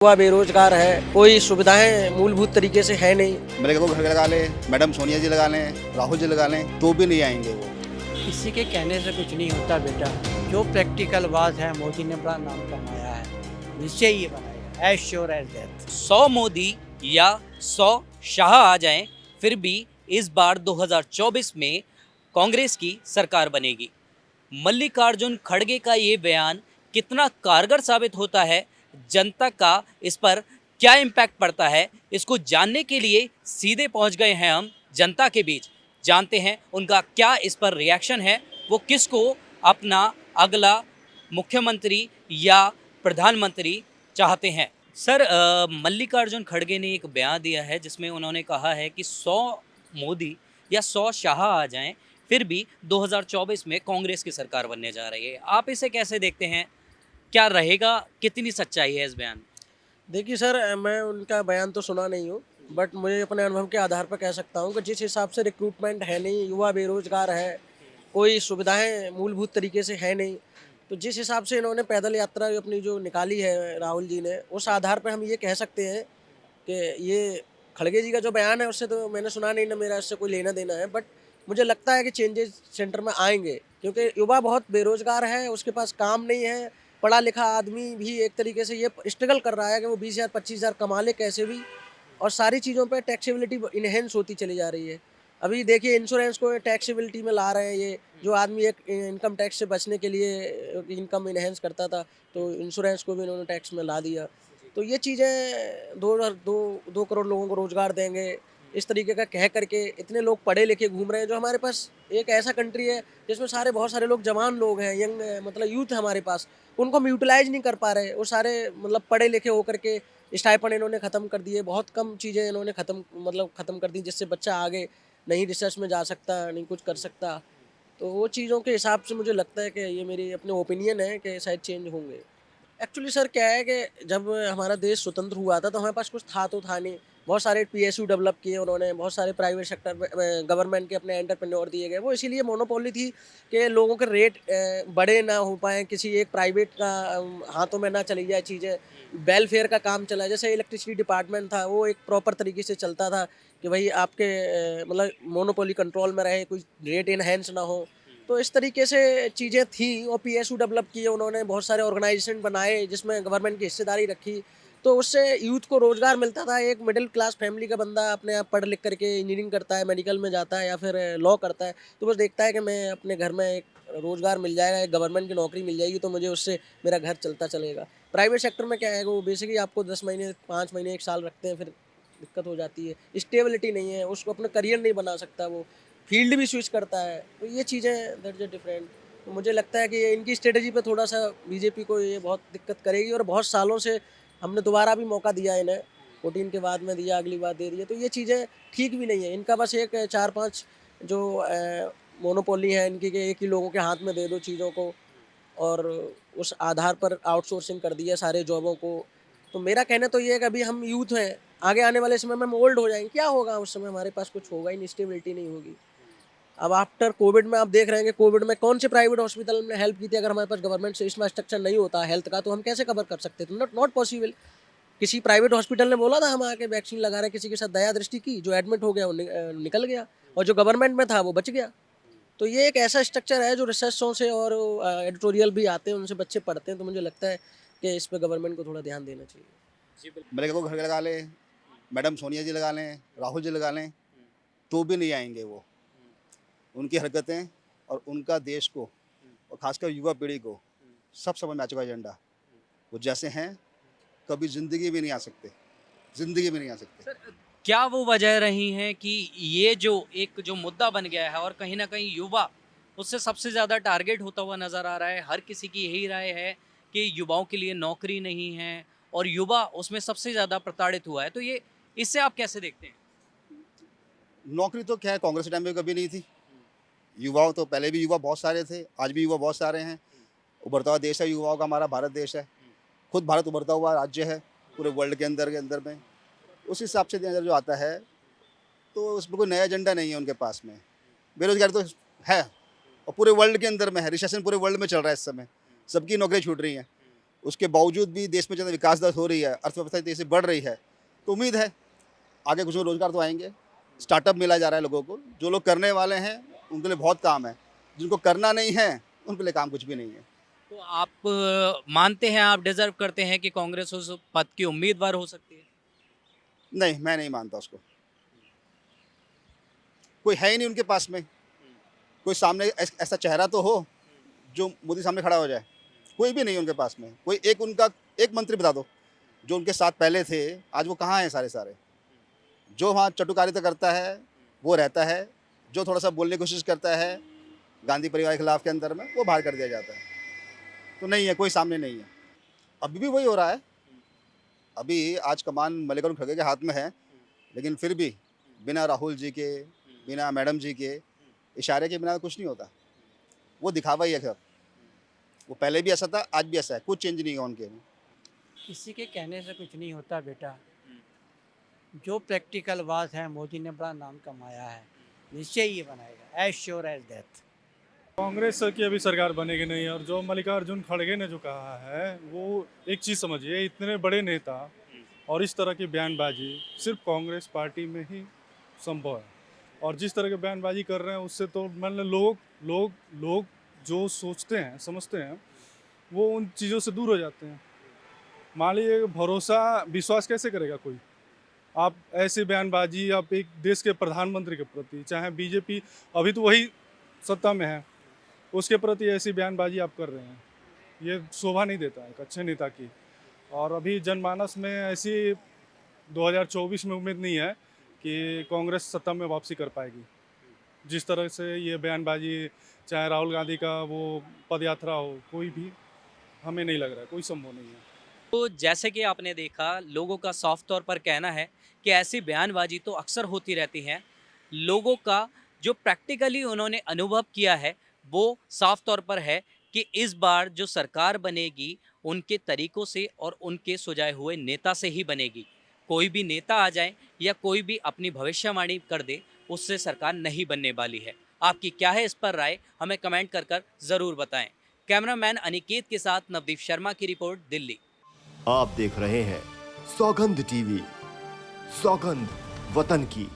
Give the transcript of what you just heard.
युवा बेरोजगार है, कोई सुविधाएं मूलभूत तरीके से है नहीं। मेरे को घर लगा लें, मैडम सोनिया जी लगा लें, राहुल जी लगा लें, तो भी नहीं आएंगे वो। किसी के कहने से कुछ नहीं होता बेटा। जो प्रैक्टिकल बात है, मोदी ने बड़ा नाम कमाया है, निश्चय ये बनाएगा, as sure as death. 100 Modi या 100 शाह आ जाएं, फिर भी इस बार 2024 में कांग्रेस की सरकार बनेगी। मल्लिकार्जुन खड़गे का ये बयान कितना कारगर साबित होता है, जनता का इस पर क्या इम्पैक्ट पड़ता है, इसको जानने के लिए सीधे पहुंच गए हैं हम जनता के बीच। जानते हैं उनका क्या इस पर रिएक्शन है, वो किसको अपना अगला मुख्यमंत्री या प्रधानमंत्री चाहते हैं। सर, मल्लिकार्जुन खड़गे ने एक बयान दिया है जिसमें उन्होंने कहा है कि 100 मोदी या 100 शाह आ जाएं, फिर भी 2024 में कांग्रेस की सरकार बनने जा रही है। आप इसे कैसे देखते हैं? क्या रहेगा, कितनी सच्चाई है इस बयान में? देखिए सर, मैं उनका बयान तो सुना नहीं हूँ, बट मुझे अपने अनुभव के आधार पर कह सकता हूँ कि जिस हिसाब से रिक्रूटमेंट है नहीं, युवा बेरोजगार है, कोई सुविधाएं मूलभूत तरीके से है नहीं, तो जिस हिसाब से इन्होंने पैदल यात्रा अपनी जो निकाली है राहुल जी ने, उस आधार पर हम ये कह सकते हैं कि ये खड़गे जी का जो बयान है उससे तो मैंने सुना नहीं, ना मेरा इससे कोई लेना देना है, बट मुझे लगता है कि चेंजेस सेंटर में आएंगे, क्योंकि युवा बहुत बेरोजगार है, उसके पास काम नहीं है। पढ़ा लिखा आदमी भी एक तरीके से ये स्ट्रगल कर रहा है कि वो 20,000 25,000 कमा ले कैसे भी, और सारी चीज़ों पे टैक्सेबिलिटी इन्हेंस होती चली जा रही है। अभी देखिए इंश्योरेंस को टैक्सेबिलिटी में ला रहे हैं, ये जो आदमी एक इनकम टैक्स से बचने के लिए इनकम इन्हेंस करता था, तो इंश्योरेंस को भी इन्होंने टैक्स में ला दिया। तो ये चीज़ें दो करोड़ लोगों को रोज़गार देंगे, इस तरीके का कह करके इतने लोग पढ़े लिखे घूम रहे हैं। जो हमारे पास एक ऐसा कंट्री है जिसमें बहुत सारे लोग जवान लोग हैं, यंग मतलब यूथ है हमारे पास, उनको हम यूटिलाइज नहीं कर पा रहे। वो सारे मतलब पढ़े लिखे होकर के स्टाइपेंड इन्होंने ख़त्म कर दिए, बहुत कम चीज़ें इन्होंने ख़त्म कर दी, जिससे बच्चा आगे नहीं रिसर्च में जा सकता, नहीं कुछ कर सकता। तो वो चीज़ों के हिसाब से मुझे लगता है कि ये मेरी अपने ओपिनियन है कि शायद चेंज होंगे। एक्चुअली सर क्या है कि जब हमारा देश स्वतंत्र हुआ था तो हमारे पास कुछ था तो था नहीं। बहुत सारे पीएसयू डेवलप किए उन्होंने, बहुत सारे प्राइवेट सेक्टर में गवर्नमेंट के अपने एंटरप्रेन्योर दिए गए। वो इसीलिए मोनोपोली थी कि लोगों के रेट बड़े ना हो पाएँ, किसी एक प्राइवेट का हाथों में ना चली जाए चीज़ें। वेलफेयर का काम चला, जैसे इलेक्ट्रिसिटी डिपार्टमेंट था, वो एक प्रॉपर तरीके से चलता था कि भाई आपके मतलब मोनोपोली कंट्रोल में रहे, कोई रेट इनहेंस ना हो। तो इस तरीके से चीज़ें थी, और पीएसयू डेवलप किए उन्होंने, बहुत सारे ऑर्गेनाइजेशन बनाए जिसमें गवर्नमेंट की हिस्सेदारी रखी। तो उससे यूथ को रोज़गार मिलता था। एक मिडिल क्लास फैमिली का बंदा अपने आप पढ़ लिख करके इंजीनियरिंग करता है, मेडिकल में जाता है या फिर लॉ करता है, तो बस देखता है कि मैं अपने घर में एक रोज़गार मिल जाएगा, एक गवर्नमेंट की नौकरी मिल जाएगी, तो मुझे उससे मेरा घर चलता चलेगा। प्राइवेट सेक्टर में क्या है, वो बेसिकली आपको 10 महीने 5 महीने 1 साल रखते हैं, फिर दिक्कत हो जाती है, स्टेबिलिटी नहीं है, उसको अपना करियर नहीं बना सकता, वो फील्ड भी स्विच करता है। तो ये चीज़ें दैट्स अ डिफरेंट। तो मुझे लगता है कि ये इनकी स्ट्रेटजी पे थोड़ा-सा बीजेपी को ये बहुत दिक्कत करेगी, और बहुत सालों से हमने दोबारा भी मौका दिया है इन्हें, 14 के बाद में दिया, अगली बार दे दिया, तो ये चीज़ें ठीक भी नहीं है। इनका बस एक 4-5 जो मोनोपोली है इनकी, कि एक ही लोगों के हाथ में दे दो चीज़ों को, और उस आधार पर आउटसोर्सिंग कर दिया सारे जॉबों को। तो मेरा कहना तो ये है कि अभी हम यूथ हैं, आगे आने वाले समय में हम ओल्ड हो जाएँगे, क्या होगा उस समय, हमारे पास कुछ होगा ही नहीं, स्टेबिलिटी नहीं होगी। अब आफ्टर कोविड में आप देख रहे हैं कि कोविड में कौन से प्राइवेट हॉस्पिटल ने हेल्प की थी। अगर हमारे पास गवर्नमेंट से इंफ्रास्ट्रक्चर नहीं होता हेल्थ का, तो हम कैसे कवर कर सकते थे? Not not possible. किसी प्राइवेट हॉस्पिटल ने बोला था हम आके वैक्सीन लगा रहे हैं, किसी के साथ दया दृष्टि की, जो एडमिट हो गया वो निकल गया, और जो गवर्नमेंट में था वो बच गया। तो ये एक ऐसा स्ट्रक्चर है जो रिसर्चों से और एडिटोरियल भी आते हैं, उनसे बच्चे पढ़ते हैं, तो मुझे लगता है कि इस पे गवर्नमेंट को थोड़ा ध्यान देना चाहिए। जी बिल्कुल। मेरे को घर लगा लें, मैडम सोनिया जी लगा लें, राहुल जी लगा लें, तो भी नहीं आएंगे वो। उनकी हरकतें और उनका देश को और खासकर युवा पीढ़ी को सब समझ में आ चुका एजेंडा। वो जैसे हैं कभी ज़िंदगी में नहीं आ सकते, ज़िंदगी में नहीं आ सकते। सर, क्या वो वजह रही हैं कि ये जो मुद्दा बन गया है और कहीं ना कहीं युवा उससे सबसे ज़्यादा टारगेट होता हुआ नज़र आ रहा है? हर किसी की यही राय है कि युवाओं के लिए नौकरी नहीं है और युवा उसमें सबसे ज़्यादा प्रताड़ित हुआ है। तो ये इससे आप कैसे देखते हैं? नौकरी तो क्या है, कांग्रेस के टाइम में कभी नहीं थी। युवाओं तो पहले भी युवा बहुत सारे थे, आज भी युवा बहुत सारे हैं। उभरता हुआ देश है युवाओं का, हमारा भारत देश है। खुद भारत उभरता हुआ राज्य है पूरे वर्ल्ड के अंदर में। उस हिसाब से जो जो आता है, तो उसमें कोई नया एजेंडा नहीं है उनके पास में। बेरोजगारी तो है और पूरे वर्ल्ड के अंदर में है, रिसेशन पूरे वर्ल्ड में चल रहा है इस समय, सबकी नौकरी छूट रही हैं। उसके बावजूद भी देश में ज़्यादा विकास दर हो रही है, अर्थव्यवस्था तेज़ी से बढ़ रही है, तो उम्मीद है आगे कुछ रोज़गार तो आएंगे। स्टार्टअप मिला जा रहा है लोगों को, जो लोग करने वाले हैं उनके लिए बहुत काम है, जिनको करना नहीं है उनके लिए काम कुछ भी नहीं है। तो आप मानते हैं, आप डिजर्व करते हैं कि कांग्रेस उस पद की उम्मीदवार हो सकती है? नहीं, मैं नहीं मानता उसको। कोई है ही नहीं उनके पास में, कोई सामने ऐसा चेहरा तो हो जो मोदी सामने खड़ा हो जाए, कोई भी नहीं है उनके पास में। कोई एक उनका एक मंत्री बता दो जो उनके साथ पहले थे, आज वो कहाँ हैं सारे सारे। जो वहाँ चटुकारिता करता है वो रहता है, जो थोड़ा सा बोलने की कोशिश करता है गांधी परिवार के खिलाफ के अंदर में, वो बाहर कर दिया जाता है। तो नहीं है, कोई सामने नहीं है। अभी भी वही हो रहा है। अभी आज कमान मल्लिकार्जुन खड़गे के हाथ में है, लेकिन फिर भी बिना राहुल जी के, बिना मैडम जी के इशारे के बिना कुछ नहीं होता। वो दिखावा ही है सब। वो पहले भी ऐसा था, आज भी ऐसा है, कुछ चेंज नहीं है उनके में। किसी के कहने से कुछ नहीं होता बेटा। जो प्रैक्टिकल बात है, मोदी ने बड़ा नाम कमाया है, निश्चय ये बनाएगा, as sure as death. Congress की अभी सरकार बनेगी नहीं। और जो मल्लिकार्जुन खड़गे ने जो कहा है, वो एक चीज़ समझिए, इतने बड़े नेता और इस तरह की बयानबाजी सिर्फ कांग्रेस पार्टी में ही संभव है। और जिस तरह की बयानबाजी कर रहे हैं उससे तो मतलब लोग जो सोचते हैं समझते हैं वो उन चीज़ों से दूर हो जाते हैं। मान लीजिए भरोसा विश्वास कैसे करेगा कोई? आप ऐसी बयानबाजी आप एक देश के प्रधानमंत्री के प्रति, चाहे बीजेपी अभी तो वही सत्ता में है, उसके प्रति ऐसी बयानबाजी आप कर रहे हैं, ये शोभा नहीं देता है एक अच्छे नेता की। और अभी जनमानस में ऐसी 2024 में उम्मीद नहीं है कि कांग्रेस सत्ता में वापसी कर पाएगी। जिस तरह से ये बयानबाजी, चाहे राहुल गांधी का वो पद यात्रा हो, कोई भी हमें नहीं लग रहा है, कोई संभव नहीं है। तो जैसे कि आपने देखा, लोगों का साफ तौर पर कहना है कि ऐसी बयानबाजी तो अक्सर होती रहती है। लोगों का जो प्रैक्टिकली उन्होंने अनुभव किया है वो साफ तौर पर है कि इस बार जो सरकार बनेगी उनके तरीकों से और उनके सुझाए हुए नेता से ही बनेगी। कोई भी नेता आ जाए या कोई भी अपनी भविष्यवाणी कर दे, उससे सरकार नहीं बनने वाली है। आपकी क्या है इस पर राय, हमें कमेंट कर ज़रूर बताएं। कैमरामैन अनिकेत के साथ नवदीप शर्मा की रिपोर्ट, दिल्ली। आप देख रहे हैं सौगंध टीवी, सौगंध वतन की।